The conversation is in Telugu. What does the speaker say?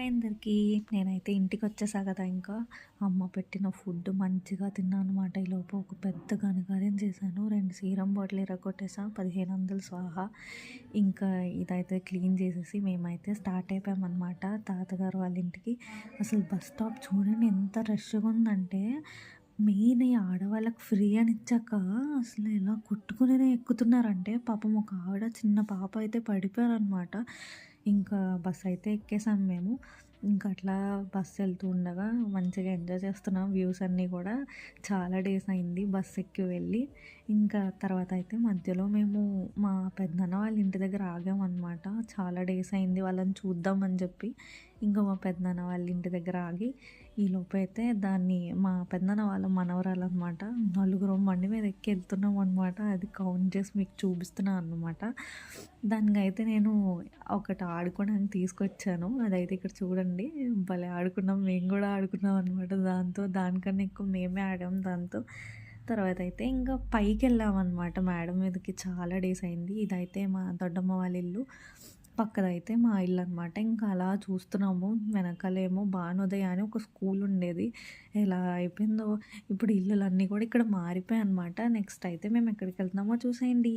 హాయ్ అందరికీ. నేనైతే ఇంటికొచ్చేసా కదా! ఇంకా అమ్మ పెట్టిన ఫుడ్ మంచిగా తిన్నా అనమాట. ఈలోపు ఒక పెద్ద ఘనకార్యం చేశాను. 2 సీరం బాటిల్ ఇరగ్గొట్టేసా. 1500 స్వాహా. ఇంకా ఇదైతే క్లీన్ చేసేసి మేమైతే స్టార్ట్ అయిపోయామనమాట తాతగారు వాళ్ళ ఇంటికి. అసలు బస్ స్టాప్ చూడండి ఎంత రష్‌గా ఉందంటే, మెయిన్ ఈ ఆడవాళ్ళకి ఫ్రీ అని ఇచ్చాక అసలు ఎలా కొట్టుకునే ఎక్కుతున్నారంటే, పాపం ఒక ఆవిడ చిన్న పాప అయితే పడిపోయారనమాట. ఇంకా బస్ అయితే ఎక్కేసాం మేము. ఇంకా అట్లా బస్సు వెళ్తూ ఉండగా మంచిగా ఎంజాయ్ చేస్తున్నాం వ్యూస్ అన్నీ కూడా. చాలా డేస్ అయింది బస్ ఎక్కి వెళ్ళి. ఇంకా తర్వాత అయితే మధ్యలో మేము మా పెద్దనాన్న వాళ్ళ ఇంటి దగ్గర ఆగామన్నమాట. చాలా డేస్ అయింది వాళ్ళని చూద్దామని చెప్పి. ఇంకా మా పెద్దనాన్న వాళ్ళ ఇంటి దగ్గర ఆగి ఈలోపు అయితే దాన్ని మా పెద్దనాన్న వాళ్ళ మనవరాలనమాట. నలుగురం బండి మీద ఎక్కి వెళ్తున్నాం అనమాట. అది కౌంట్ చేసి మీకు చూపిస్తున్నాను అనమాట. దానికైతే నేను ఒకటి ఆడుకోవడానికి తీసుకొచ్చాను. అదైతే ఇక్కడ చూడండి. భలే ఆడుకున్నాం. మేము కూడా ఆడుకున్నాం అనమాట దాంతో. దానికన్నా ఎక్కువ మేమే ఆడాం దాంతో. తర్వాత అయితే ఇంకా పైకెళ్ళామన్నమాట మేడ మీదకి. చాలా డేస్ అయింది. ఇదైతే మా దొడ్డమ్మ వాళ్ళ ఇల్లు. పక్కదైతే మా ఇల్లు అనమాట. ఇంకా అలా చూస్తున్నాము. వెనకాలేమో భానోదయ అని ఒక స్కూల్ ఉండేది. ఎలా అయిపోయిందో ఇప్పుడు ఇల్లులన్నీ కూడా ఇక్కడ మారిపోయాయన్నమాట. నెక్స్ట్ అయితే మేము ఎక్కడికి వెళ్తున్నామో చూసేయండి.